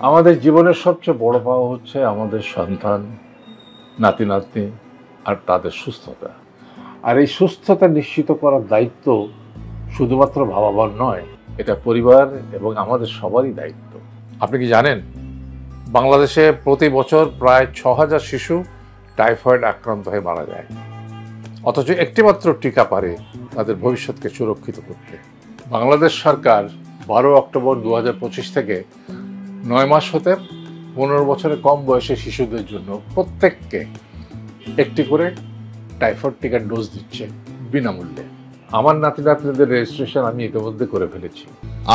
আমাদের জীবনের সবচেয়ে বড় পাওয়া হচ্ছে আমাদের সন্তান, নাতি নাতনি আর তাদের সুস্থতা। আর এই সুস্থতা নিশ্চিত করার দায়িত্ব শুধুমাত্র বাবা-মার নয়, এটা পরিবার এবং আমাদের সবারই দায়িত্ব। আপনি কি জানেন বাংলাদেশে প্রতি বছর প্রায় ৬,০০০ শিশু টাইফয়েড আক্রান্ত হয়ে মারা যায়, অথচ একটিমাত্র টিকা পারে তাদের ভবিষ্যৎকে সুরক্ষিত করতে। বাংলাদেশ সরকার ১২ অক্টোবর ২০২৫ থেকে ৯ মাস হতে ১৫ বছরের কম বয়সী শিশুদের জন্য প্রত্যেককে একটি করে টাইফয়েড টিকার ডোজ দিচ্ছে বিনামূল্যে। আমার নাতি নাতনিদের রেজিস্ট্রেশন আমি ইতিমধ্যে করে ফেলেছি।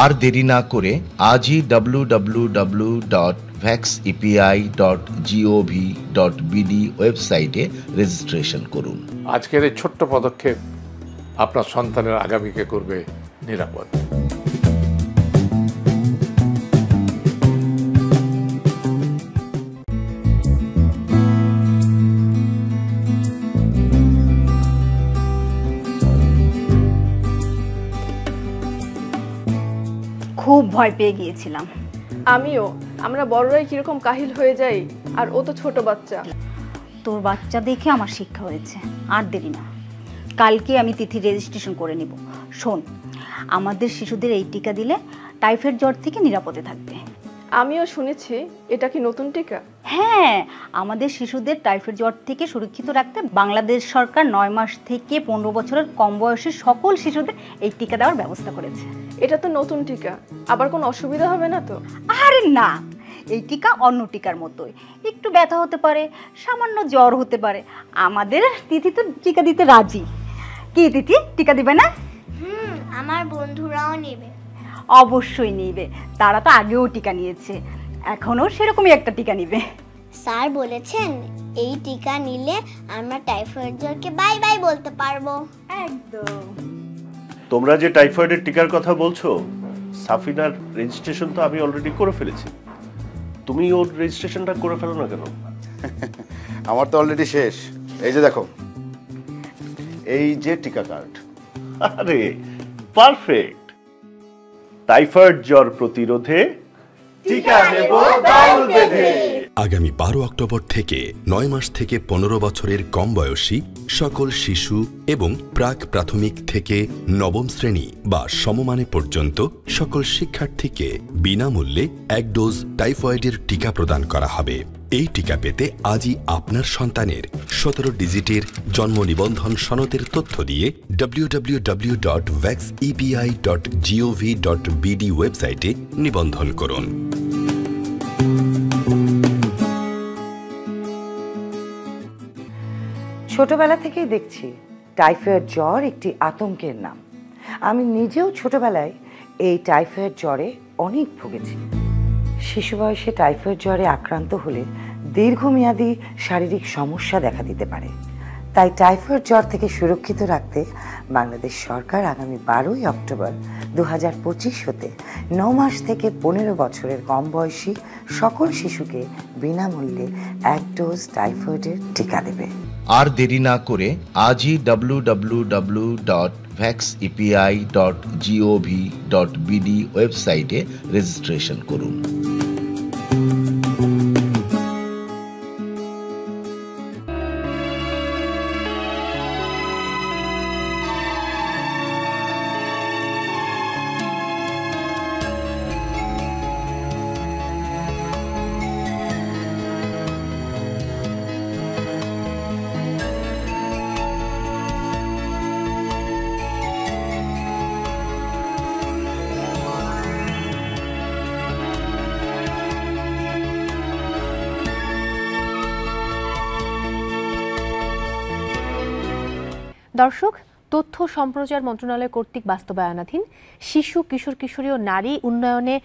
আর দেরি না করে আজই www.vaxepi.gov.bd ওয়েবসাইটে রেজিস্ট্রেশন করুন। আজকের এই ছোট্ট পদক্ষেপ আপনার সন্তানের আগামীকে করবে নিরাপদ। খুব ভয় পেয়ে গিয়েছিলাম। আমিও। আমরা বড়রাই কিরকম কাহিল হয়ে যাই, আর ও তো ছোট বাচ্চা। তোর বাচ্চা দেখে আমার শিক্ষা হয়েছে। আর দেরি না, কালকে আমি তিথি রেজিস্ট্রেশন করে নিব। শোন, আমাদের শিশুদের এই টিকা দিলে টাইফয়েড জ্বর থেকে নিরাপদে থাকবে। আমিও শুনেছি এটা কি নতুন টিকা? হ্যাঁ, আমাদের শিশুদের টাইফয়েড জ্বর থেকে সুরক্ষিত রাখতে বাংলাদেশ সরকার ৯ মাস থেকে ১৫ বছরের কম বয়সী সকল শিশুদের এই টিকা দেওয়ার ব্যবস্থা করেছে। এটা তো নতুন টিকা, আবার কোনো অসুবিধা হবে না তো? আরে না, এই টিকা অন্য টিকার মতোই। একটু ব্যথা হতে পারে, সামান্য জ্বর হতে পারে। আমাদের তিথি তো টিকা দিতে রাজি। কি তিথি, টিকা দিবে না? আমার বন্ধুরাও নেবে। অবশ্যই নিবে, তারা তো আগেও টিকা নিয়েছে, এখনো সেরকমই একটা টিকা নিবে। স্যার বলেছেন এই টিকা নিলে আমরা টাইফয়েড জ্বরকে বাই বাই বলতে পারবো। একদম। তোমরা যে টাইফয়েডের টিকার কথা বলছো, সাফিনার রেজিস্ট্রেশন তো আমি অলরেডি করে ফেলেছি। তুমি ওর রেজিস্ট্রেশনটা করে ফেলো না কেন? আমার তো অলরেডি শেষ। এই যে দেখো, এই যে টিকা কার্ড। আরে পারফেক্ট। টাইফয়েড জ্বর প্রতিরোধে টিকা নেব দল বেঁধে। আগামী ১২ অক্টোবর থেকে ৯ মাস থেকে ১৫ বছরের কম বয়সী সকল শিশু এবং প্রাক প্রাথমিক থেকে নবম শ্রেণী বা সমমানে পর্যন্ত সকল শিক্ষার্থীকে বিনামূল্যে ১ ডোজ টাইফয়েডের টিকা প্রদান করা হবে। এই টিকা পেতে আজই আপনার সন্তানের ১৭ ডিজিটের জন্ম নিবন্ধন সনদের তথ্য দিয়ে www.vaxepi.gov.bd ওয়েবসাইটে নিবন্ধন করুন। ছোটবেলা থেকেই দেখছি টাইফয়েড জ্বর একটি আতঙ্কের নাম। আমি নিজেও ছোটবেলায় এই টাইফয়েড জ্বরে অনেক ভুগেছি। শিশু বয়সে টাইফয়েড জ্বরে আক্রান্ত হলে দীর্ঘমেয়াদী শারীরিক সমস্যা দেখা দিতে পারে। তাই টাইফয়েড জ্বর থেকে সুরক্ষিত রাখতে বাংলাদেশ সরকার আগামী ১২ই অক্টোবর ২০২৫ হতে ৯ মাস থেকে ১৫ বছরের কম বয়সী সকল শিশুকে বিনামূল্যে ১ ডোজ টাইফয়েডের টিকা দেবে। আর দেরি না করে আজই www.vaxepi.gov.bd ওয়েবসাইটে রেজিস্ট্রেশন করুন। দর্শক, তথ্য সম্প্রচার মন্ত্রণালয় কর্তৃক বাস্তবায়নাধীন শিশু কিশোর কিশোরী ও নারী উন্নয়নে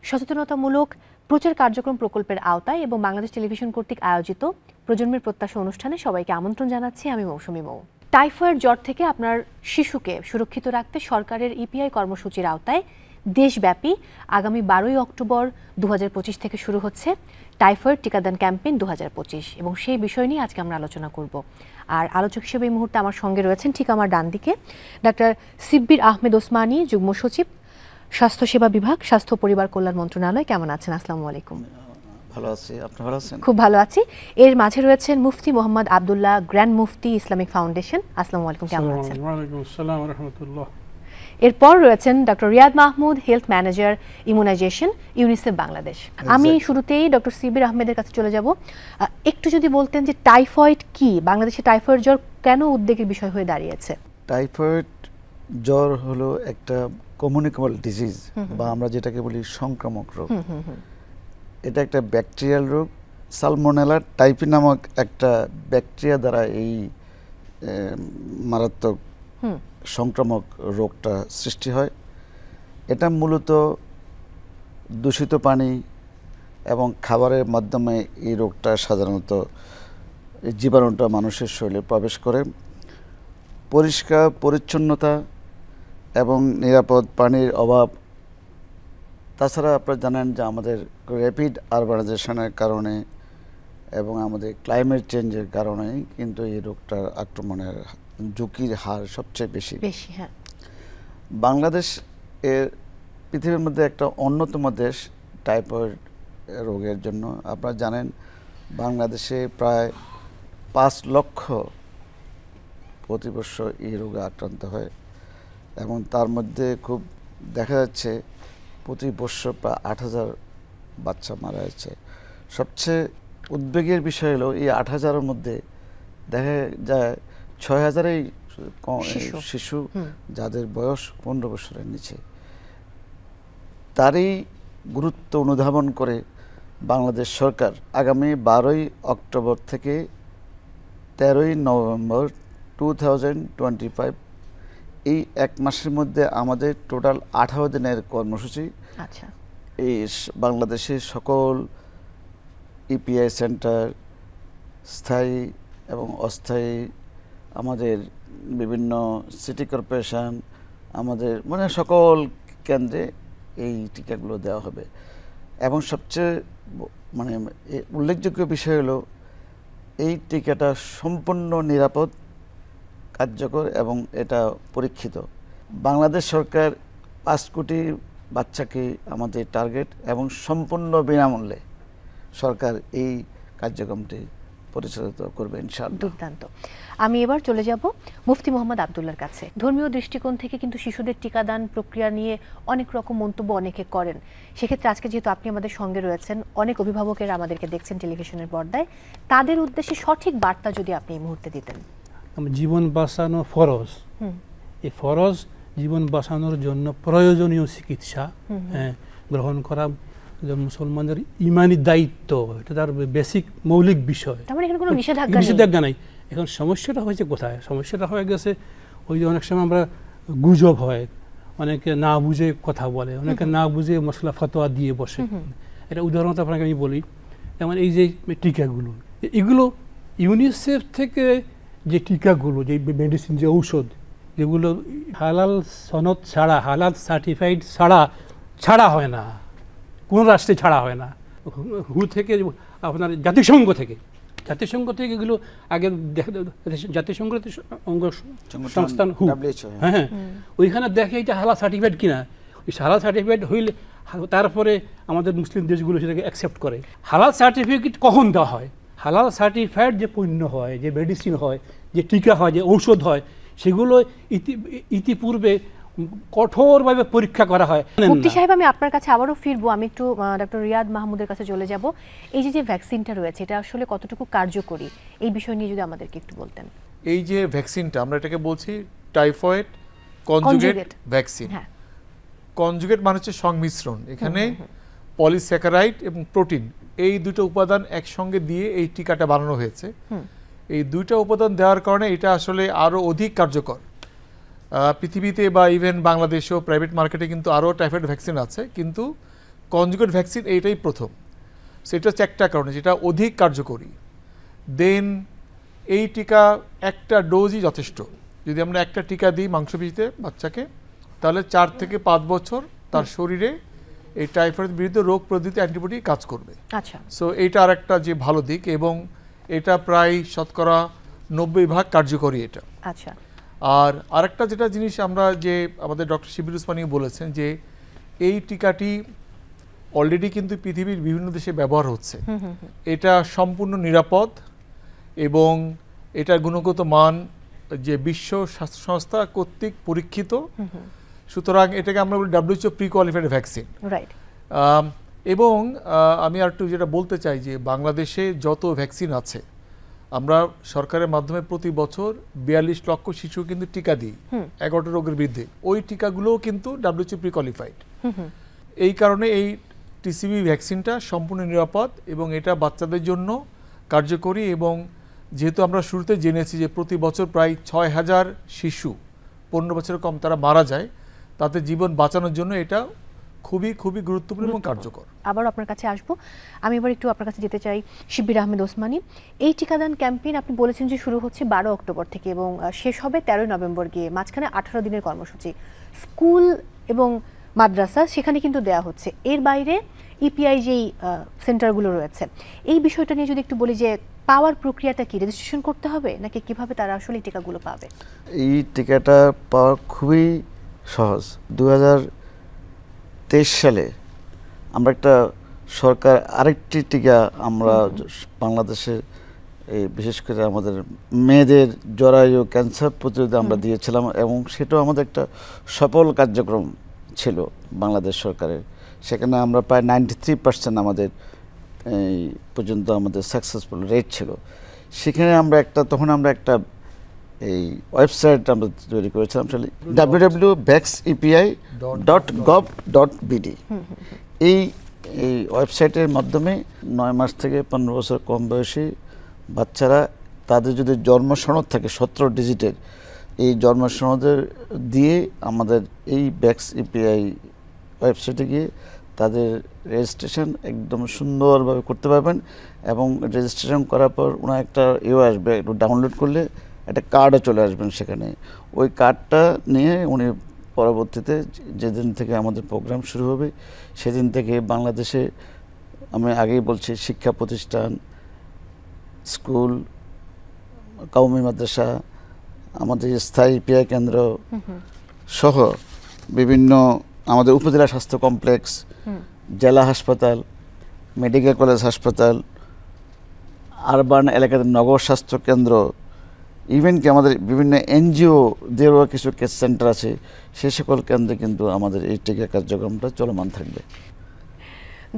সচেতনতামূলক প্রচার কার্যক্রম প্রকল্পের আওতায় এবং বাংলাদেশ টেলিভিশন কর্তৃক আয়োজিত প্রজন্মের প্রত্যাশা অনুষ্ঠানে সবাইকে আমন্ত্রণ জানাচ্ছি। আমি মৌসুমী মৌ। টাইফয়েড জ্বর থেকে আপনার শিশুকে সুরক্ষিত রাখতে সরকারের ইপিআই কর্মসূচির আওতায় দেশব্যাপী আগামী ১২ই অক্টোবর ২০২৫ থেকে শুরু হচ্ছে টাইফয়েড টিকাদান ক্যাম্পেইন ২০২৫ এবং সেই বিষয় নিয়ে আজকে আমরা আলোচনা করব। আর আলোচক হিসেবে এই মুহূর্তে আমার সঙ্গে রয়েছেন ঠিক আমার ডান দিকে ডাক্তার সিব্বির আহমেদ ওসমানী, যুগ্ম সচিব, স্বাস্থ্যসেবা বিভাগ, স্বাস্থ্য পরিবার কল্যাণ মন্ত্রণালয়। কেমন আছেন? আসসালামু আলাইকুম। ভালো আছি, আপনি ভালো আছেন? খুব ভালো আছি। এর মাঝে রয়েছেন মুফতি মোহাম্মদ আব্দুল্লাহ, গ্র্যান্ড মুফতি, ইসলামিক ফাউন্ডেশন। আসসালামু আলাইকুম, কেমন আছেন? ওয়ালাইকুম আসসালাম ওয়া রাহমাতুল্লাহ। এরপর রয়েছেন doctor Riyad Mahmud, health manager, immunisation, UNICEF Bangladesh. আমি শুরুতেই ডক্টর সিবির আহমেদের কাছে চলে যাব। একটু যদি বলতেন যে টাইফয়েড কি, বাংলাদেশে টাইফয়েড জ্বর কেন উদ্বেগের বিষয় হয়ে দাঁড়িয়েছে? টাইফয়েড জ্বর হলো একটা কমিউনিকেবল ডিজিজ, বা আমরা যেটাকে বলি সংক্রামক রোগ। এটা একটা ব্যাকটেরিয়াল রোগ। সালমোনেলা টাইফি নামক একটা ব্যাকটেরিয়া দ্বারা এই মারাত্মক সংক্রামক রোগটা সৃষ্টি হয়। এটা মূলত দূষিত পানি এবং খাবারের মাধ্যমে এই রোগটা সাধারণত জীবাণুটা মানুষের শরীরে প্রবেশ করে। পরিষ্কার পরিচ্ছন্নতা এবং নিরাপদ পানির অভাব, তাছাড়া আপনারা জানেন যে আমাদের র্যাপিড আরবানাইজেশনের কারণে এবং আমাদের ক্লাইমেট চেঞ্জের কারণেই কিন্তু এই রোগটার আক্রমণের ঝুঁকির হার সবচেয়ে বেশি। হ্যাঁ। বাংলাদেশ এর পৃথিবীর মধ্যে একটা অন্যতম দেশ টাইফয়েড রোগের জন্য। আপনারা জানেন বাংলাদেশে প্রায় 5 লক্ষ প্রতি বছর এই রোগে আক্রান্ত হয়, এবং তার মধ্যে খুব দেখা যাচ্ছে প্রতি বছর প্রায় 8,000 বাচ্চা মারা যাচ্ছে। সবচেয়ে উদ্বেগের বিষয় হলো এই 8,000-এর মধ্যে দেখা যায় 6,000-এই শিশু যাদের বয়স 15 বছরের নিচে। তারই গুরুত্ব অনুধাবন করে বাংলাদেশ সরকার আগামী 12ই অক্টোবর থেকে 13ই নভেম্বর 2025 এই 1 মাসের মধ্যে আমাদের টোটাল 18 দিনের কর্মসূচি এই বাংলাদেশের সকল ইপিআই সেন্টার, স্থায়ী এবং অস্থায়ী, আমাদের বিভিন্ন সিটি কর্পোরেশন, আমাদের মানে সকল কেন্দ্রে এই টিকাগুলো দেওয়া হবে। এবং সবচেয়ে মানে উল্লেখযোগ্য বিষয় হলো এই টিকাটা সম্পূর্ণ নিরাপদ, কার্যকর এবং এটা পরীক্ষিত। বাংলাদেশ সরকার 5 কোটি বাচ্চাকে আমাদের টার্গেট, এবং সম্পূর্ণ বিনামূল্যে সরকার এই কার্যক্রমটি পরিচালিত করবে ইনশাআল্লাহ। দুর্দান্ত। আমি এবার চলে যাব মুফতি মোহাম্মদ আব্দুল্লাহর কাছে। ধর্মীয় দৃষ্টিকোণ থেকে কিন্তু শিশুদের টিকাদান প্রক্রিয়া নিয়ে অনেক রকম মন্তব্য অনেকে করেন। সেক্ষেত্রে আজকে যেহেতু আপনি আমাদের সঙ্গে রয়েছেন, অনেক অভিভাবকেরা আমাদেরকে দেখছেন টেলিভিশনের পর্দায়, তাদের উদ্দেশ্যে সঠিক বার্তা যদি আপনি এই মুহূর্তে দিতেন। জীবন বাঁচানো ফরজ। এই ফরজ জীবন বাঁচানোর জন্য প্রয়োজনীয় চিকিৎসা গ্রহণ করা মুসলমানদের ইমানি দায়িত্ব, এটা তার বেসিক মৌলিক বিষয়। কোনো নিষেধাজ্ঞা নাই। এখন সমস্যাটা হয়েছে কোথায়? সমস্যাটা হয়ে গেছে ওই যে অনেক সময় আমরা গুজব হয়, অনেকে না বুঝে কথা বলে, অনেকে না বুঝে মশলা ফতোয়া দিয়ে বসে। এটা উদাহরণত আপনাকে আমি বলি, যেমন এই যে টিকাগুলো, এগুলো ইউনিসেফ থেকে যে টিকাগুলো, যে মেডিসিন, যে ঔষধ, যেগুলো হালাল সনদ ছাড়া, হালাল সার্টিফাইড ছাড়া হয় না, কোন রাষ্ট্রে ছাড়া হয় না। থেকে আপনার জাতিসংঘ থেকে এগুলো আগে জাতিসংঘ অঙ্গ সংস্থান হ্যাঁ, ওইখানে দেখে এটা হালাল সার্টিফাইড কিনা। ওই হালাল সার্টিফাইড হইলে তারপরে আমাদের মুসলিম দেশগুলো সেটাকে অ্যাকসেপ্ট করে। হালাল সার্টিফিকেট কখন দেওয়া হয়? হালাল সার্টিফাইড যে পণ্য হয়, যে মেডিসিন হয়, যে টিকা হয়, যে ঔষধ হয়, সেগুলো ইতিপূর্বে কঠোরভাবে পরীক্ষা করা হয়। মুফতি সাহেব, আমি আপনার কাছে আবারও ফিরবো। আমি একটু ডক্টর রিয়াদ মাহমুদের কাছে চলে যাব। এই যে ভ্যাকসিনটা রয়েছে, এটা আসলে কতটুকু কার্যকরী, এই বিষয় নিয়ে যদি আমাদেরকে একটু বলতেন। এই যে ভ্যাকসিনটা, আমরা এটাকে বলছি টাইফয়েড কনজুগেট ভ্যাকসিন। কনজুগেট মানে হচ্ছে সংমিশ্রণ। এখানে পলিস্যাকারাইড এবং প্রোটিন, এই দুটো উপাদান একসঙ্গে দিয়ে এই টিকাটা বানানো হয়েছে। এই দুইটা উপাদান দেওয়ার কারণে এটা আসলে আরও অধিক কার্যকর। পৃথিবীতে বা ইভেন বাংলাদেশেও প্রাইভেট মার্কেটে কিন্তু আরও টাইফয়েড ভ্যাকসিন আছে, কিন্তু কনজুগেট ভ্যাকসিন এইটাই প্রথম। সেটা হচ্ছে একটা কারণে যেটা অধিক কার্যকরী। দেন এই টিকা একটা ডোজই যথেষ্ট। যদি আমরা একটা টিকা দিই মাংসপেশিতে বাচ্চাকে, তাহলে 4 থেকে 5 বছর তার শরীরে এই টাইফয়েডের বিরুদ্ধে রোগ প্রতিরোধী অ্যান্টিবডি কাজ করবে। আচ্ছা, সো এইটা আর একটা যে ভালো দিক, এবং এটা প্রায় শতকরা 90% কার্যকরী এটা। আচ্ছা, আর আরেকটা যেটা জিনিস আমরা, যে আমাদের ডক্টর শিবির উসমানী বলেছেন যে এই টিকাটি অলরেডি কিন্তু পৃথিবীর বিভিন্ন দেশে ব্যবহার হচ্ছে। এটা সম্পূর্ণ নিরাপদ এবং এটার গুণগত মান যে বিশ্ব স্বাস্থ্য সংস্থা কর্তৃক পরীক্ষিত, সুতরাং এটাকে আমরা বলি WHO প্রি কোয়ালিফাইড ভ্যাকসিন। এবং আমি আর একটু যেটা বলতে চাই যে বাংলাদেশে যত ভ্যাকসিন আছে আমরা সরকারের মাধ্যমে প্রতি বছর 42 লক্ষ শিশু কিন্তু টিকা দিই 11টা রোগের বিরুদ্ধে। ওই টিকাগুলোও কিন্তু WHO প্রি কোয়ালিফাইড। এই কারণে এই টিসিবি ভ্যাকসিনটা সম্পূর্ণ নিরাপদ এবং এটা বাচ্চাদের জন্য কার্যকরী। এবং যেহেতু আমরা শুরুতে জেনেছি যে প্রতি বছর প্রায় 6000 শিশু 15 বছরের কম তারা মারা যায়, তাতে জীবন বাঁচানোর জন্য এটা খুবই খুবই গুরুত্বপূর্ণ এবং কার্যকর। আবার আপনার কাছে আসবো, আমি এবার একটু আপনার কাছে যেতে চাই শিব্বির আহমেদ ওসমানী। এই টিকাদান ক্যাম্পেইন আপনি বলেছেন যে শুরু হচ্ছে 12 অক্টোবর থেকে এবং শেষ হবে 13 নভেম্বর গিয়ে, মাঝখানে 18 দিনের কর্মসূচি। স্কুল এবং মাদ্রাসা সেখানে কিন্তু দেয়া হচ্ছে, এর বাইরে ইপিআই যেই সেন্টারগুলো রয়েছে, এই বিষয়টা নিয়ে যদি একটু বলি যে পাওয়ার প্রক্রিয়াটা কি, রেজিস্ট্রেশন করতে হবে নাকি কিভাবে তারা আসলে টিকাগুলো পাবে? এই টিকাটা পাওয়া খুবই সহজ। 2023 সালে আমরা একটা সরকার আরেকটি টিকা আমরা বাংলাদেশে এই বিশেষ করে আমাদের মেয়েদের জরায়ু ক্যান্সার প্রতিরোধে আমরা দিয়েছিলাম এবং সেটাও আমাদের একটা সফল কার্যক্রম ছিল বাংলাদেশ সরকারের। সেখানে আমরা প্রায় 93% আমাদের এই পর্যন্ত আমাদের সাকসেসফুল রেট ছিল। সেখানে আমরা তখন আমরা একটা এই ওয়েবসাইট আমরা তৈরি করেছিলাম www.vaxepi.gov.bd। এই ওয়েবসাইটের মাধ্যমে 9 মাস থেকে 15 বছর কম বয়সী বাচ্চারা তাদের যদি জন্ম সনদ থাকে 17 ডিজিটের, এই জন্ম সনদের দিয়ে আমাদের এই VaxEPI ওয়েবসাইটে গিয়ে তাদের রেজিস্ট্রেশন একদম সুন্দরভাবে করতে পারবেন। এবং রেজিস্ট্রেশন করার পর ওনার একটা আসবে, একটু ডাউনলোড করলে একটা কার্ডও চলে আসবেন সেখানে। ওই কার্ডটা নিয়ে উনি পরবর্তীতে যেদিন থেকে আমাদের প্রোগ্রাম শুরু হবে সেদিন থেকে বাংলাদেশে, আমি আগেই বলছি, শিক্ষা প্রতিষ্ঠান, স্কুল, কওমি মাদ্রাসা, আমাদের স্থায়ী পিআই কেন্দ্র সহ বিভিন্ন আমাদের উপজেলা স্বাস্থ্য কমপ্লেক্স, জেলা হাসপাতাল, মেডিকেল কলেজ হাসপাতাল, আরবান এলাকাতে নগর স্বাস্থ্য কেন্দ্র, ইভেন কি আমাদের বিভিন্ন এনজিওদেরও কিছু কেস সেন্টার আছে, সে সকল কেন্দ্রে কিন্তু আমাদের এই টিকা কার্যক্রমটা চলমান থাকবে।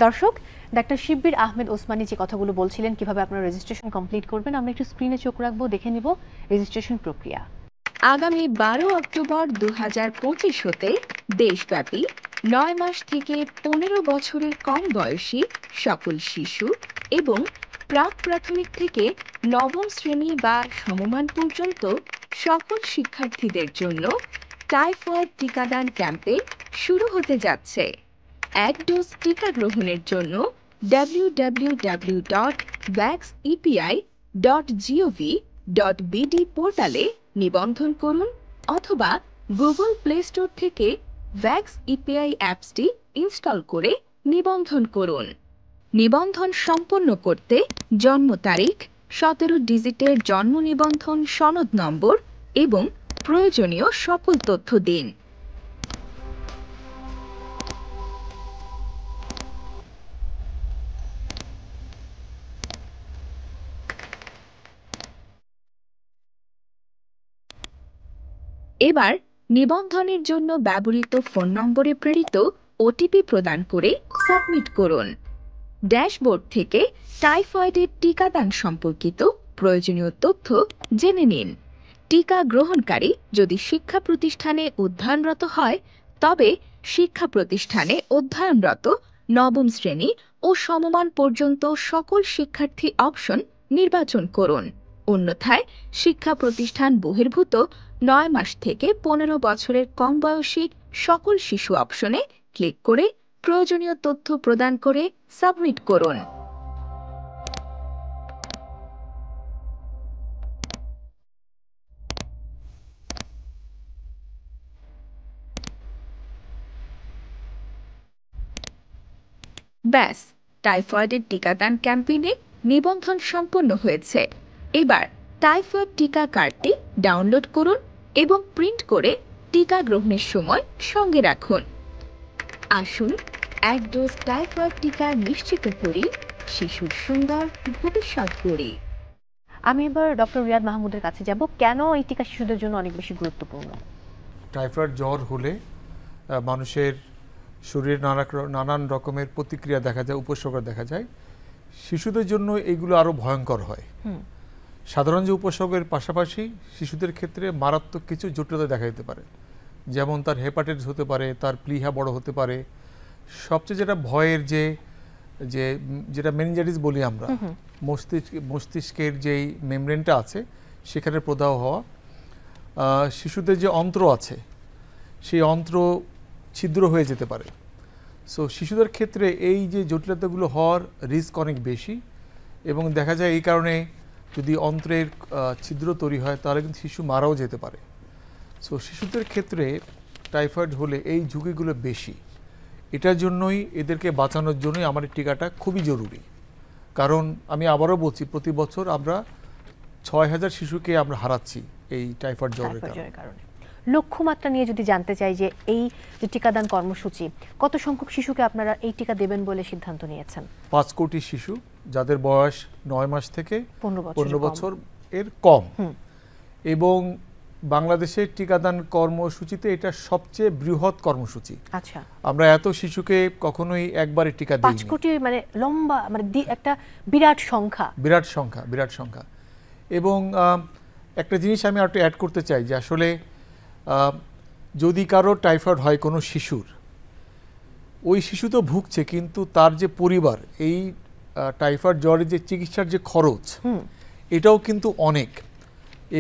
দর্শক, ডাক্তার শিব্বির আহমেদ ওসমানী যে কথাগুলো বলছিলেন কিভাবে আপনারা রেজিস্ট্রেশন কমপ্লিট করবেন, আমরা একটু স্ক্রিনে চোখ রাখবো, দেখে নিব রেজিস্ট্রেশন প্রক্রিয়া। আগামী 12 অক্টোবর 2025 হতে দেশব্যাপী 9 মাস থেকে 15 বছরের কম বয়সী সকল শিশু এবং প্রাক প্রাথমিক থেকে নবম শ্রেণী বা সমমান পর্যন্ত সকল শিক্ষার্থীদের জন্য টাইফয়েড টিকাদান ক্যাম্পেইন শুরু হতে যাচ্ছে। এক ডোজ টিকা গ্রহণের জন্য www.vaxepi.gov.bd পোর্টালে নিবন্ধন করুন অথবা গুগল প্লে স্টোর থেকে VaxEPI অ্যাপসটি ইনস্টল করে নিবন্ধন করুন। নিবন্ধন সম্পন্ন করতে জন্ম তারিখ, 17 ডিজিটের জন্ম নিবন্ধন সনদ নম্বর এবং প্রয়োজনীয় সকল তথ্য দিন। এবার নিবন্ধনের জন্য ব্যবহৃত ফোন নম্বরে প্রেরিত ওটিপি প্রদান করে সাবমিট করুন। ড্যাশবোর্ড থেকে টাইফয়েডের টিকাদান সম্পর্কিত প্রয়োজনীয় তথ্য জেনে নিন। টিকা গ্রহণকারী যদি শিক্ষা প্রতিষ্ঠানে অধ্যয়নরত হয় তবে শিক্ষা প্রতিষ্ঠানে অধ্যয়নরত নবম শ্রেণী ও সমমান পর্যন্ত সকল শিক্ষার্থী অপশন নির্বাচন করুন। অন্যথায় শিক্ষা প্রতিষ্ঠান বহির্ভূত 9 মাস থেকে 15 বছরের কম বয়সী সকল শিশু অপশনে ক্লিক করে প্রয়োজনীয় তথ্য প্রদান করে সাবমিট করুন। ব্যাস, টাইফয়েডের টিকাদান ক্যাম্পেইনে নিবন্ধন সম্পন্ন হয়েছে। এবার টাইফয়েড টিকা কার্ডটি ডাউনলোড করুন এবং প্রিন্ট করে টিকা গ্রহণের সময় সঙ্গে রাখুন। আসুন এক ডোজ টাইফয়েড টিকা নিশ্চিত করি শিশুর সুন্দর ভবিষ্যৎ গড়ি। আমি এবার ডক্টর রিয়াদ মাহমুদের কাছে যাব। কেন এই টিকা শিশুদের জন্য অনেক বেশি গুরুত্বপূর্ণ? টাইফয়েড জ্বর হলে মানুষের শরীরে নানান রকমের প্রতিক্রিয়া দেখা যায়, উপসর্গ দেখা যায়। শিশুদের জন্য এইগুলো আরও ভয়ঙ্কর হয়। সাধারণ যে উপসর্গের পাশাপাশি শিশুদের ক্ষেত্রে মারাত্মক কিছু জটিলতা দেখা যেতে পারে, যেমন তার হেপাটাইটিস হতে পারে, তার প্লিহা বড় হতে পারে। সবচেয়ে যেটা ভয়ের যেটা মেনিনজাইটিস বলি আমরা, মস্তিষ্কের যেই মেমব্রেনটা আছে সেখানে প্রদাহ হওয়া, শিশুদের যে অন্ত্র আছে সেই অন্ত্র ছিদ্র হয়ে যেতে পারে। সো শিশুদের ক্ষেত্রে এই যে জটিলতাগুলো হওয়ার রিস্ক অনেক বেশি, এবং দেখা যায় এই কারণে যদি অন্ত্রের ছিদ্র তৈরি হয় তাহলে কিন্তু শিশু মারাও যেতে পারে। সো শিশুদের ক্ষেত্রে টাইফয়েড হলে এই ঝুঁকিগুলো বেশি। এটার জন্যই এদেরকে বাঁচানোর জন্যই আমার এই টিকাটা খুবই জরুরি। কারণ আমি আবারও বলছি, প্রতি বছর আমরা ৬,০০০ শিশুকে আমরা হারাচ্ছি এই টাইফয়েড জ্বরের কারণে। লক্ষ্যমাত্রা নিয়ে যদি জানতে চাই যে এই যে টিকাদান কর্মসূচি, কত সংখ্যক শিশুকে আপনারা এই টিকা দেবেন বলে সিদ্ধান্ত নিয়েছেন? ৫ কোটি শিশু যাদের বয়স ৯ মাস থেকে ১৫ বছর এর কম, এবং বাংলাদেশের টিকাদান কর্মসূচিতে এটা সবচেয়ে বৃহৎ কর্মসূচি। আচ্ছা, আমরা এত শিশুকে কখনোই একবারে টিকা দিই। ৫ কোটি মানে লম্বা, মানে একটা বিরাট সংখ্যা। বিরাট সংখ্যা। এবং একটা জিনিস আমি আর একটু অ্যাড করতে চাই যে আসলে যদি কারো টাইফয়েড হয় কোনো শিশুর, ওই শিশু তো ভুগছে, কিন্তু তার যে পরিবার এই টাইফয়েড জ্বরের যে চিকিৎসার যে খরচ, এটাও কিন্তু অনেক।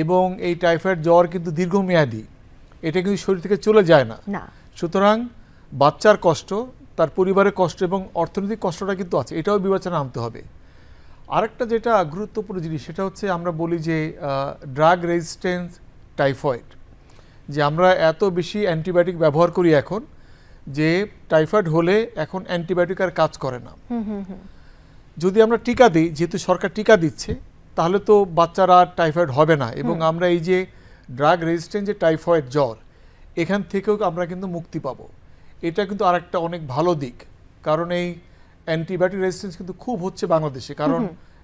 এবং এই টাইফয়েড জ্বর কিন্তু দীর্ঘমেয়াদী, এটা কিন্তু শরীর থেকে চলে যায় না। সুতরাং বাচ্চার কষ্ট, তার পরিবারের কষ্ট এবং অর্থনৈতিক কষ্টটা কিন্তু আছে, এটাও বিবেচনা আনতে হবে। আরেকটা যেটা গুরুত্বপূর্ণ জিনিস সেটা হচ্ছে আমরা বলি যে ড্রাগ রেজিস্ট্যান্স টাইফয়েড, যে আমরা এত বেশি অ্যান্টিবায়োটিক ব্যবহার করি এখন, যে টাইফয়েড হলে এখন অ্যান্টিবায়োটিক আর কাজ করে না। যদি আমরা টিকা দিই, যেহেতু সরকার টিকা দিচ্ছে, তাহলে তো বাচ্চারা টাইফয়েড হবে না, এবং আমরা এই যে ড্রাগ রেজিস্ট্যান্স যে টাইফয়েড জ্বর, এখান থেকেও আমরা কিন্তু মুক্তি পাবো। এটা কিন্তু আরেকটা অনেক ভালো দিক, কারণ এই অ্যান্টিবায়োটিক রেজিস্ট্যান্স কিন্তু খুব হচ্ছে বাংলাদেশে, কারণ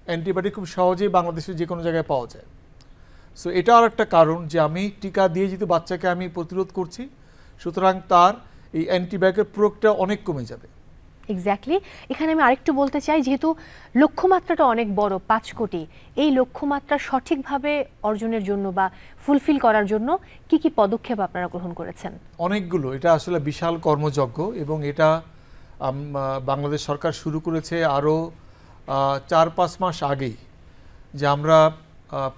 অ্যান্টিবায়োটিক খুব সহজেই বাংলাদেশে যে কোনো জায়গায় পাওয়া যায়। সো এটা আর একটা কারণ যে আমি টিকা দিয়ে যেহেতু বাচ্চাকে আমি প্রতিরোধ করছি, সুতরাং তার এই অ্যান্টিবায়োটিকের প্রয়োগটা অনেক কমে যাবে। এক্স্যাক্টলি। এখানে আমি আরেকটু বলতে চাই, যেহেতু লক্ষ্যমাত্রাটা অনেক বড়, ৫ কোটি, এই লক্ষ্যমাত্রা সঠিকভাবে অর্জনের জন্য বা ফুলফিল করার জন্য কি কি পদক্ষেপ আপনারা গ্রহণ করেছেন? অনেকগুলো। এটা আসলে বিশাল কর্মযজ্ঞ, এবং এটা বাংলাদেশ সরকার শুরু করেছে আরও ৪-৫ মাস আগেই, যে আমরা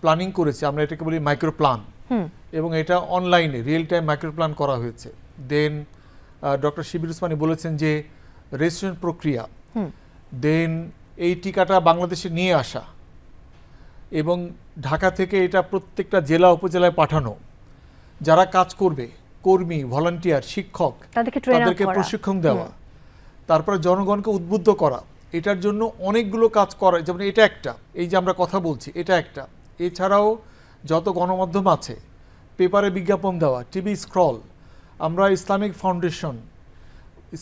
প্ল্যানিং করেছি, আমরা এটাকে বলি মাইক্রো প্ল্যান, এবং এটা অনলাইনে রিয়েল টাইম মাইক্রো প্ল্যান করা হয়েছে। দেন ডক্টর শিবির উসমানী বলেছেন যে রেজিস্ট্রেশন প্রক্রিয়া, দেন এই টিকাটা বাংলাদেশে নিয়ে আসা, এবং ঢাকা থেকে এটা প্রত্যেকটা জেলা উপজেলায় পাঠানো, যারা কাজ করবে, কর্মী, ভলান্টিয়ার, শিক্ষক, তাদেরকে প্রশিক্ষণ দেওয়া, তারপরে জনগণকে উদ্বুদ্ধ করা। এটার জন্য অনেকগুলো কাজ করা, যেমন এটা একটা, এই যে আমরা কথা বলছি এটা একটা, এছাড়াও যত গণমাধ্যম আছে, পেপারে বিজ্ঞাপন দেওয়া, টিভি স্ক্রল, আমরা Islamic foundation,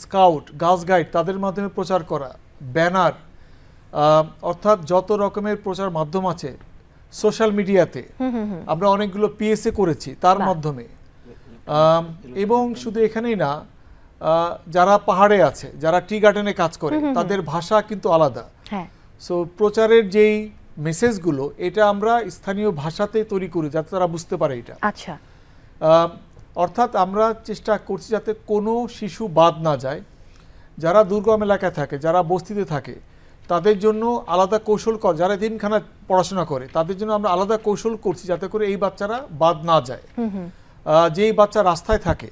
scout, girls guide, তাদের মাধ্যমে প্রচার করা, ব্যানার, অর্থাৎ যত রকমের প্রচার মাধ্যম আছে, সোশ্যাল মিডিয়াতে আমরা অনেকগুলো পিএসএ করেছি তার মাধ্যমে। এবং শুধু এখানেই না, যারা পাহাড়ে আছে, যারা টি গার্ডেনে কাজ করে, তাদের ভাষা কিন্তু আলাদা। সো প্রচারের যেই মেসেজগুলো, এটা আমরা স্থানীয় ভাষাতে তৈরি করি যাতে তারা বুঝতে পারে এটা। আচ্ছা, অর্থাৎ আমরা চেষ্টা করছি যাতে কোনো শিশু বাদ না যায়। যারা দুর্গম এলাকায় থাকে, যারা বস্তিতে থাকে, তাদের জন্য আলাদা কৌশল কর, যারা দিনখানা পড়াশোনা করে, তাদের জন্য আমরা আলাদা কৌশল করছি যাতে করে এই বাচ্চারা বাদ না যায়। যেই বাচ্চা রাস্তায় থাকে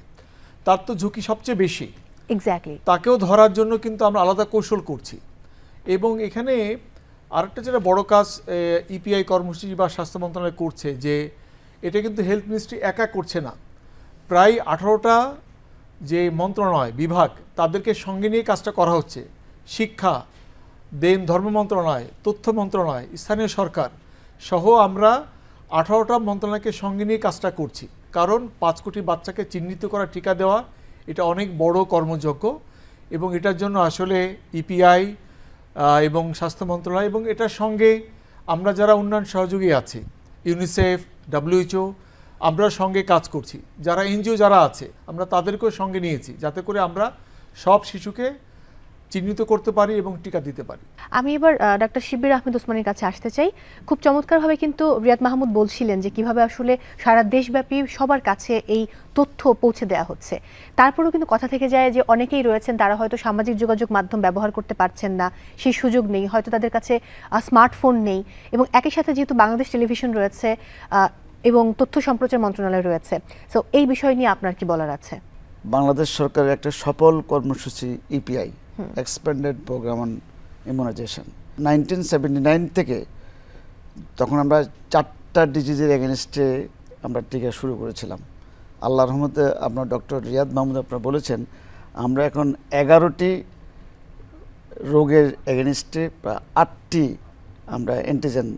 তার তো ঝুঁকি সবচেয়ে বেশি, এক্স্যাক্টলি, তাকেও ধরার জন্য কিন্তু আমরা আলাদা কৌশল করছি। এবং এখানে আরেকটা যেটা বড় কাজ ইপিআই কর্মসূচি বা স্বাস্থ্য মন্ত্রণালয় করছে, যে এটা কিন্তু হেলথ মিনিস্ট্রি একা করছে না, প্রায় 18টা যে মন্ত্রণালয়, বিভাগ, তাদেরকে সঙ্গে নিয়ে কাজটা করা হচ্ছে। শিক্ষা, দেন ধর্ম মন্ত্রণালয়, তথ্য মন্ত্রণালয়, স্থানীয় সরকার সহ আমরা 18টা মন্ত্রণালয়কে সঙ্গে নিয়ে কাজটা করছি। কারণ 5 কোটি বাচ্চাকে চিহ্নিত করা, টিকা দেওয়া, এটা অনেক বড় কর্মযজ্ঞ, এবং এটার জন্য আসলে ইপিআই এবং স্বাস্থ্য মন্ত্রণালয় এবং এটার সঙ্গে আমরা যারা উন্নয়ন সহযোগী আছি, ইউনিসেফ, WHO, আমরা সঙ্গে কাজ করছি। যারা এনজিও যারা আছে আমরা তাদেরকেও সঙ্গে নিয়েছি, যাতে করে আমরা সব শিশুকে চিহ্নিত করতে পারি এবং টিকা দিতে পারি। আমি এবার ডাক্তার শিবির আহমেদ ওসমানের কাছে আসতে চাই। খুব চমৎকারভাবে কিন্তু রিয়াদ মাহমুদ বলছিলেন যে কিভাবে আসলে সারা দেশব্যাপী সবার কাছে এই তথ্য পৌঁছে দেওয়া হচ্ছে। তারপরেও কিন্তু কথা থেকে যায় যে অনেকেই রয়েছেন তারা হয়তো সামাজিক যোগাযোগ মাধ্যম ব্যবহার করতে পারছেন না, সেই সুযোগ নেই, হয়তো তাদের কাছে স্মার্টফোন নেই, এবং একই সাথে যেহেতু বাংলাদেশ টেলিভিশন রয়েছে এবং তথ্য সম্প্রচার মন্ত্রণালয় রয়েছে, সো এই বিষয় নিয়ে আপনার কি বলার আছে? বাংলাদেশ সরকারের একটা সফল কর্মসূচি EPI, expanded programme on immunisation, 1979 থেকে তখন আমরা 4টা ডিজিজের এগেনস্টে আমরা টিকা শুরু করেছিলাম। আল্লাহর রহমতে আপনার ডক্টর রিয়াদ মাহমুদ আপনারা বলেছেন আমরা এখন 11টি রোগের এগেনস্টে 8টি আমরা অ্যান্টিজেন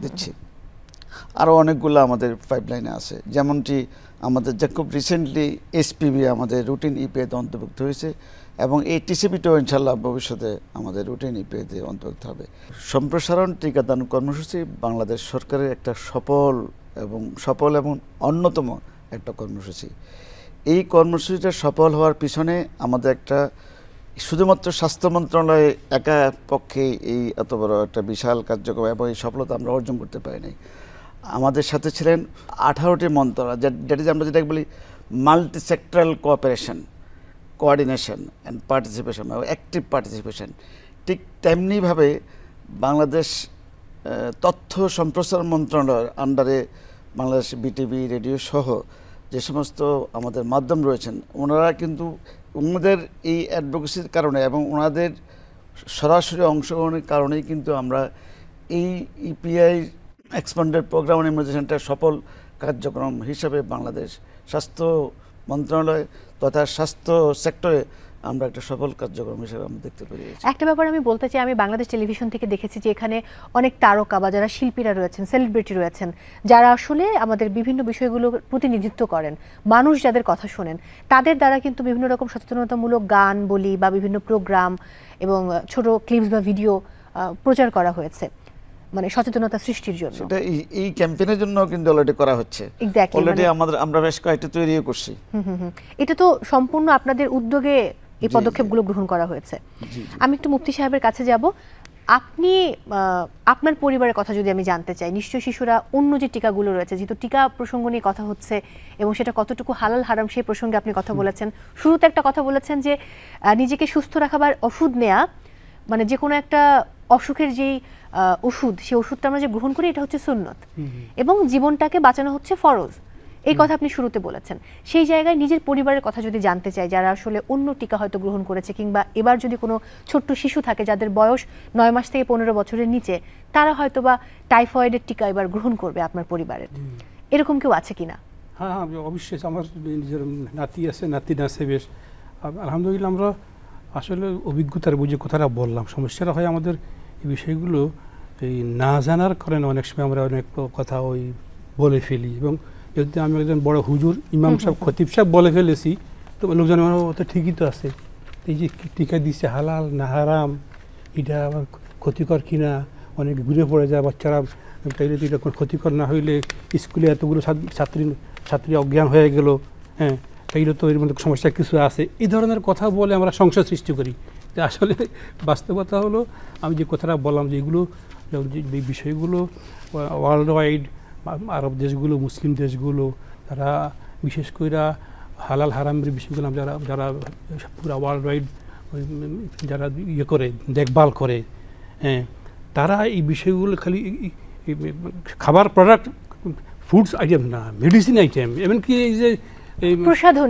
দিচ্ছি। আরও অনেকগুলো আমাদের পাইপলাইনে আছে, যেমনটি আমাদের যা খুব রিসেন্টলি এসপিবি আমাদের রুটিন ইপিআইতে অন্তর্ভুক্ত হয়েছে এবং এই টিসিপিটাও ইনশাল্লাহ ভবিষ্যতে আমাদের রুটিন ইপিআইতে অন্তর্ভুক্ত হবে। সম্প্রসারণ টিকাদান কর্মসূচি বাংলাদেশ সরকারের একটা সফল এবং অন্যতম একটা কর্মসূচি। এই কর্মসূচিটা সফল হওয়ার পিছনে আমাদের একটা শুধুমাত্র স্বাস্থ্য মন্ত্রণালয়ে একা পক্ষে এই এত বড় একটা বিশাল কার্যক্রম এবং এই সফলতা আমরা অর্জন করতে পারিনি। আমাদের সাথে ছিলেন 18টি মন্ত্রণালয়, আমরা যেটাকে বলি multi sectoral cooperation, coordination and participation, active participation. ঠিক তেমনিভাবে বাংলাদেশ তথ্য সম্প্রসারণ মন্ত্রণালয়ের আন্ডারে বাংলাদেশ বিটিভি, রেডিও সহ যে সমস্ত আমাদের মাধ্যম রয়েছেন, ওনারা কিন্তু ওনাদের এই অ্যাডভোকেসির কারণে এবং ওনাদের সরাসরি অংশগ্রহণের কারণেই কিন্তু আমরা এই ইপিআই এক্সপ্যান্ডেড প্রোগ্রাম অন ইমিউনাইজেশনটা সফল কার্যক্রম হিসাবে বাংলাদেশ স্বাস্থ্য মন্ত্রণালয় তথা স্বাস্থ্য সেক্টরে আমরা একটা সফল কার্যক্রম হিসেবে আমরা দেখতে পারি। একটা ব্যাপার আমি বলতে চাই, আমি বাংলাদেশ টেলিভিশন থেকে দেখেছি যে এখানে অনেক তারকা বা যারা শিল্পীরা রয়েছেন, সেলিব্রিটি রয়েছেন, যারা আসলে আমাদের বিভিন্ন বিষয়গুলো প্রতিনিধিত্ব করেন, মানুষ যাদের কথা শোনেন, তাদের দ্বারা কিন্তু বিভিন্ন রকম সচেতনতামূলক গান বলি বা বিভিন্ন প্রোগ্রাম এবং ছোট ক্লিপস বা ভিডিও প্রচার করা হয়েছে, মানে সচেতনতা সৃষ্টির জন্য। সেটা এই ক্যাম্পেইনের জন্য কিন্তু অলরেডি করা হচ্ছে, অলরেডি আমরা বেশ কয়েকটা তৈরিও করছি। এটা তো সম্পূর্ণ আপনাদের উদ্যোগে এই পদক্ষেপগুলো গ্রহণ করা হয়েছে। আমি একটু মুফতি সাহেবের কাছে যাব। আপনি আপনার পরিবারের কথা যদি আমি জানতে চাই, নিশ্চয়ই শিশুরা অন্য যে টিকাগুলো রয়েছে, যেহেতু টিকা প্রসঙ্গ নিয়ে কথা হচ্ছে এবং সেটা কতটুকু হালাল হারাম সেই প্রসঙ্গে আপনি কথা বলেছেন। শুরুতে একটা কথা বলেছেন যে নিজেকে সুস্থ রাখাবার ওষুধ নেয়া, মানে যে কোনো একটা অসুখের যেই ওষুধ, সেই ওষুধটা আমরা যে গ্রহণ করি এটা হচ্ছে সুন্নত এবং জীবনটাকে বাঁচানো হচ্ছে ফরজ, এই কথা আপনি শুরুতে বলেছেন। সেই জায়গায় নিজের পরিবারের কথা যদি জানতে চাই, যারা আসলে অন্য টিকা হয়তো গ্রহণ করেছে, কিংবা এবার যদি কোনো ছোট্ট শিশু থাকে যাদের বয়স 9 মাস থেকে 15 বছরের নিচে, তারা হয়তো বা টাইফয়েডের টিকা এবার গ্রহণ করবে আপনার পরিবারের, এরকম কেউ আছে কিনা? হ্যাঁ, অবশ্যই। আমার নিজের নাতি আছে, নাতিন আছে বেশ। আলহামদুলিল্লাহ আমরা আসলে অভিজ্ঞতার বুঝে কথাটা বললাম। সমস্যাটা হয় আমাদের এই বিষয়গুলো এই না জানার কারণে অনেক সময় আমরা অনেক কথা ওই বলে ফেলি, এবং যদি আমি একজন বড় হুজুর, ইমাম সাহেব, খতিব সাহেব বলে ফেলেছি, তো লোকজন তো ঠিকই তো আছে, এই যে টিকা দিচ্ছে হালাল না হারাম, এটা আবার ক্ষতিকর কিনা, অনেক ঘুরে পড়ে যায় বাচ্চারা, তাইলে তো এটা ক্ষতিকর না হইলে স্কুলে এতগুলো ছাত্রী অজ্ঞান হয়ে গেল, হ্যাঁ, তাইলে তো এর মধ্যে সমস্যা কিছু আছে, এই ধরনের কথা বলে আমরা সংশয় সৃষ্টি করি। তো আসলে বাস্তবতা হলো আমি যে কথাটা বললাম, যে এগুলো এই বিষয়গুলো ওয়ার্ল্ড ওয়াইড আরব দেশগুলো, মুসলিম দেশগুলো, তারা বিশেষ করে হালাল হারামের বিষয়গুলো যারা পুরো ওয়ার্ল্ড ওয়াইড যারা ইয়ে করে, দেখভাল করে, হ্যাঁ, তারা এই বিষয়গুলো খালি খাবার প্রোডাক্ট, ফুডস আইটেম না, মেডিসিন আইটেম, এমনকি এই যে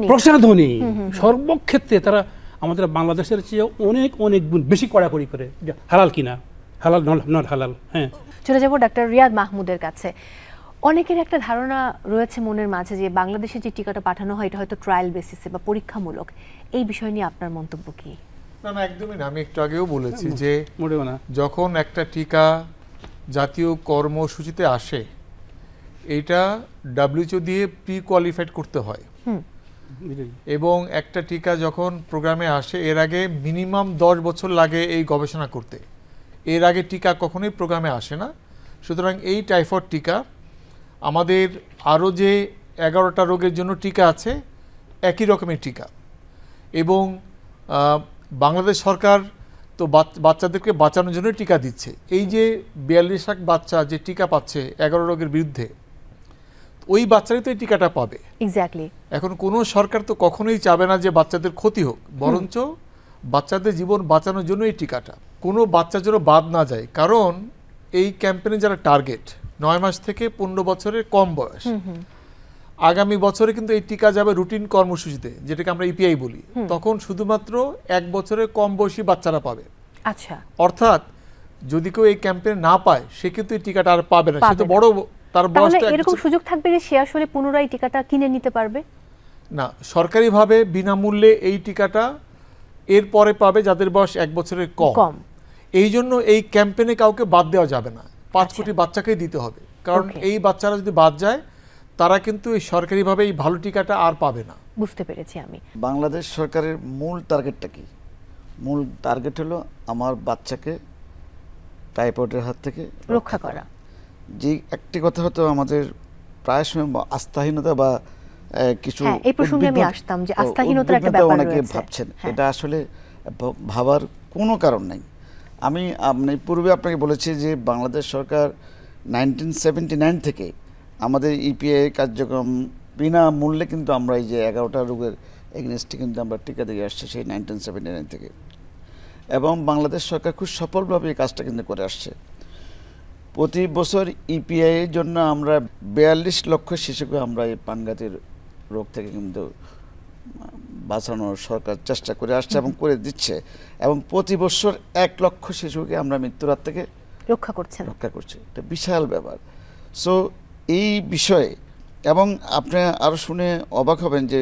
প্রসাধনী সর্বক্ষেত্রে তারা আমাদের বাংলাদেশের চেয়ে অনেক অনেক গুণ বেশি কড়াকড়ি করে, হালাল কিনা, হালাল নট হালাল। হ্যাঁ, চলে যাব ডাক্তার রিয়াদ মাহমুদের কাছে। অনেকের একটা ধারণা রয়েছে মনের মাঝে যে বাংলাদেশে যে টিকাটা পাঠানো হয় এটা হয়তো ট্রায়াল বেসিসে বা পরীক্ষামূলক, এই বিষয় নিয়ে আপনার মন্তব্য কি? না না, একদমই না। আমি একটু আগেও বলেছি যে যখন একটা টিকা জাতীয় কর্মসূচিতে আসে, এটা WHO দিয়ে প্রি কোয়ালিফাইড করতে হয়। এবং একটা টিকা যখন প্রোগ্রামে আসে এর আগে মিনিমাম 10 বছর লাগে এই গবেষণা করতে, এর আগে টিকা কখনোই প্রোগ্রামে আসে না। সুতরাং এই টাইফয়েড টিকা আমাদের আরও যে 11টা রোগের জন্য টিকা আছে একই রকমের টিকা, এবং বাংলাদেশ সরকার তো বাচ্চাদেরকে বাঁচানোর জন্য টিকা দিচ্ছে। এই যে 42 লাখ বাচ্চা যে টিকা পাচ্ছে 11 রোগের বিরুদ্ধে, ওই বাচ্চারাই তো এই টিকাটা পাবে। এক্স্যাক্টলি। এখন কোনো সরকার তো কখনোই চাবে না যে বাচ্চাদের ক্ষতি হোক, বরঞ্চ বাচ্চাদের জীবন বাঁচানোর জন্য এই টিকাটা, কোনো বাচ্চা যেন বাদ না যায়। কারণ এই ক্যাম্পেইনে যারা টার্গেট 9 মাস থেকে 15 বছরের কম বয়স, আগামী বছরে কিন্তু এই টিকা যাবে রুটিন কর্মসূচিতে, যেটাকে আমরা ইপিআই বলি। তখন শুধুমাত্র 1 বছরের কম বয়সী বাচ্চারা পাবে। আচ্ছা, অর্থাৎ যদি কেউ এই ক্যাম্পেইনে না পায় সে কিন্তু এই টিকাটা আর পাবে না, সে তো বড়, তার বয়সটা এরকম সুযোগ থাকবে যে সে আসলে পুনরায় টিকাটা কিনে নিতে পারবে না। সরকারিভাবে বিনামূল্যে এই টিকাটা এর পরে পাবে যাদের বয়স 1 বছরের কম। এই জন্য এই ক্যাম্পেইনে কাউকে বাদ দেওয়া যাবে না, 5 কোটি বাচ্চাকেই দিতে হবে। কারণ এই বাচ্চারা যদি বাদ যায় তারা কিন্তু এই সরকারিভাবে এই ভালো টিকাটা আর পাবে না। বুঝতে পেরেছি আমি। বাংলাদেশ সরকারের মূল টার্গেটটা কি? মূল টার্গেট হলো আমার বাচ্চাকে টাইফয়েডের হাত থেকে রক্ষা করা। যে একটি কথা হতো আমাদের প্রায় সময় আস্থাহীনতা বা কিছু, এই প্রসঙ্গে আমি আসতাম যে আস্থাহীনতার একটা ব্যাপার রয়েছে। অনেকে ভাবছেন এটা আসলে ভাবার কোনো কারণ নাই। আমি পূর্বে আপনাকে বলেছি যে বাংলাদেশ সরকার 1979 থেকে আমাদের ইপিআই কার্যক্রম বিনামূল্যে কিন্তু আমরা এই যে 11টা রোগের এগেনস্টে কিন্তু আমরা টিকা দিয়ে আসছি সেই 1979 থেকে, এবং বাংলাদেশ সরকার খুব সফলভাবে এই কাজটা কিন্তু করে আসছে। প্রতি বছর ইপিআই এর জন্য আমরা 42 লক্ষ শিশুকে আমরা এই প্রাণঘাতী রোগ থেকে কিন্তু বাঁচানোর সরকার চেষ্টা করে আসছে এবং করে দিচ্ছে, এবং প্রতি বছর 1 লক্ষ শিশুকে আমরা মৃত্যুর হাত থেকে রক্ষা করছে। এটা বিশাল ব্যাপার। সো এই বিষয়ে, এবং আপনি আরও শুনে অবাক হবেন যে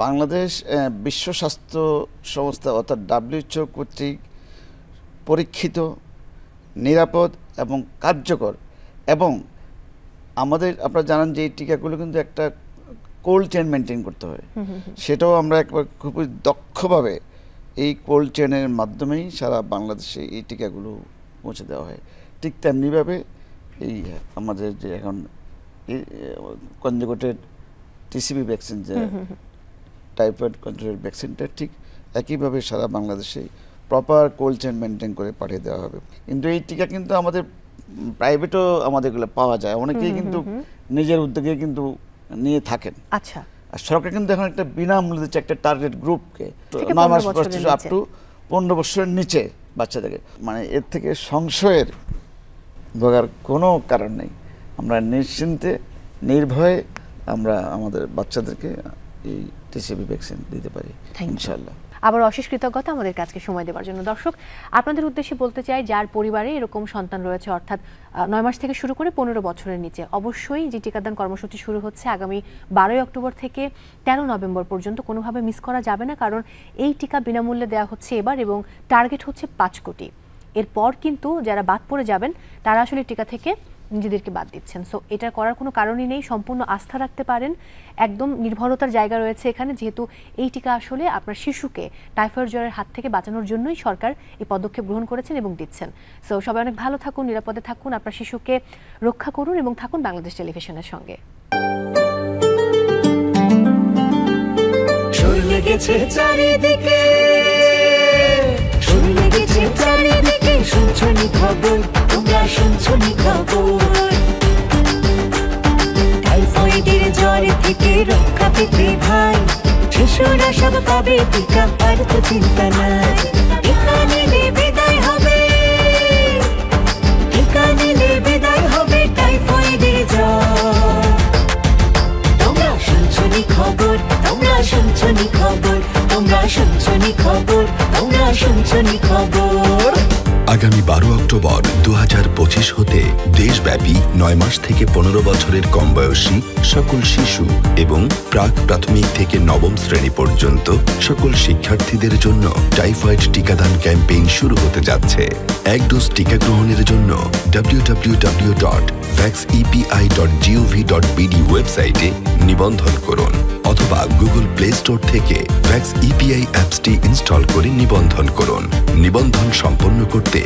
বাংলাদেশ বিশ্ব স্বাস্থ্য সংস্থা অর্থাৎ WHO কর্তৃক পরীক্ষিত, নিরাপদ এবং কার্যকর, এবং আমাদের আপনারা জানেন যে এই টিকাগুলো কিন্তু একটা কোল্ড চেইন মেনটেন করতে হয়, সেটাও আমরা একবার খুবই দক্ষভাবে এই কোল্ড চেইনের মাধ্যমেই সারা বাংলাদেশে এই টিকাগুলো পৌঁছে দেওয়া হয়। ঠিক তেমনিভাবে এই আমাদের যে এখন কনজুগেটেড টিসিবি ভ্যাকসিন, যে টাইফয়েড কনজুগেটেড ভ্যাকসিনটা ঠিক একইভাবে সারা বাংলাদেশে প্রপার কোল্ড চেইন মেনটেন করে পাঠিয়ে দেওয়া হবে। কিন্তু এই টিকা কিন্তু আমাদের প্রাইভেটও আমাদেরগুলো পাওয়া যায়, অনেকেই কিন্তু নিজের উদ্যোগে কিন্তু নিয়ে থাকেন। আচ্ছা, আর সরকার কিন্তু এখন একটা বিনামূল্যে দিচ্ছে একটা টার্গেট গ্রুপকে, 9 মাস বয়স থেকে আপ টু 15 বছরের নিচে বাচ্চাদেরকে। মানে এর থেকে সংশয়ের ভোগার কোনো কারণ নেই। আমরা নিশ্চিন্তে নির্ভয়ে আমরা আমাদের বাচ্চাদেরকে এই টিসিবি ভ্যাকসিন দিতে পারি ইনশাআল্লাহ। আবার অশেষ কৃতজ্ঞতা আমাদের কাছে সময় দেওয়ার জন্য। দর্শক, আপনাদের উদ্দেশ্যে বলতে চাই, যার পরিবারে এরকম সন্তান রয়েছে, অর্থাৎ 9 মাস থেকে শুরু করে 15 বছরের নিচে, অবশ্যই যে টিকাদান কর্মসূচি শুরু হচ্ছে আগামী 12 অক্টোবর থেকে 13 নভেম্বর পর্যন্ত, কোনোভাবে মিস করা যাবে না। কারণ এই টিকা বিনামূল্যে দেওয়া হচ্ছে এবার, এবং টার্গেট হচ্ছে 5 কোটি। এরপর কিন্তু যারা বাদ পড়ে যাবেন তারা আসলে টিকা থেকে নিজেদেরকে বাদ দিচ্ছেন। সো এটা করার কোনো কারণই নেই, সম্পূর্ণ আস্থা রাখতে পারেন, একদম নির্ভরতার জায়গা রয়েছে এখানে, যেহেতু এই টিকা আসলে আপনার শিশুকে টাইফয়েড জ্বরের হাত থেকে বাঁচানোর জন্যই সরকার এই পদক্ষেপ গ্রহণ করেছেন এবং দিচ্ছেন। সো সবাই অনেক ভালো থাকুন, নিরাপদে থাকুন, আপনার শিশুকে রক্ষা করুন এবং থাকুন বাংলাদেশ টেলিভিশনের সঙ্গে। শুনছনি খবর, তোমরা শুনছনি খবর, টাইফয়েডের জ্বর থেকে রক্ষা পেতে ভাই, শিশুরা সব পাবে টিকা, আর তো চিন্তা নাই। টিকা নিলে বিদায় হবে, টিকা নিলে বিদায় হবে টাইফয়েডের জ্বর। তোমরা শুনছনি খবর, তোমরা শুনছনি খবর, তোমরা শুনছনি খবর, তোমরা শুনছনি খবর। আগামী 12 অক্টোবর 2025 হতে দেশব্যাপী 9 মাস থেকে 15 বছরের কম বয়সী সকল শিশু এবং প্রাক প্রাথমিক থেকে নবম শ্রেণী পর্যন্ত সকল শিক্ষার্থীদের জন্য টাইফয়েড টিকাদান ক্যাম্পেইন শুরু হতে যাচ্ছে। এক ডোজ টিকা গ্রহণের জন্য www.vaccepi.gov.bd ওয়েবসাইটে নিবন্ধন করুন অথবা গুগল প্লে স্টোর থেকে ভ্যাক্স ইপিআই অ্যাপসটি ইনস্টল করে নিবন্ধন করুন। নিবন্ধন সম্পন্ন করতে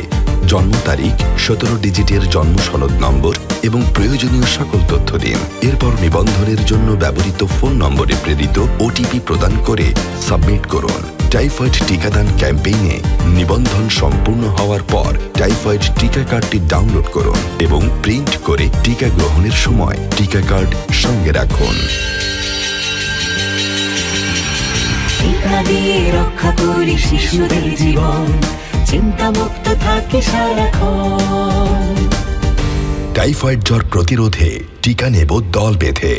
জন্ম তারিখ, 17 ডিজিটের জন্ম সনদ নম্বর এবং প্রয়োজনীয় সকল তথ্য দিন। এরপর নিবন্ধনের জন্য ব্যবহৃত ফোন নম্বরে প্রেরিত ওটিপি প্রদান করে সাবমিট করুন। টাইফয়েড টিকাদান ক্যাম্পেইনে নিবন্ধন সম্পূর্ণ হওয়ার পর টাইফয়েড টিকা কার্ডটি ডাউনলোড করুন এবং প্রিন্ট করে টিকা গ্রহণের সময় টিকা কার্ড সঙ্গে রাখুন। টিকা দিয়ে রক্ষা করি শিশুদের জীবন, চিন্তামুক্ত থাকি সারাক্ষণ। টাইফয়েড জ্বর প্রতিরোধে টিকা নেব দল বেঁধে।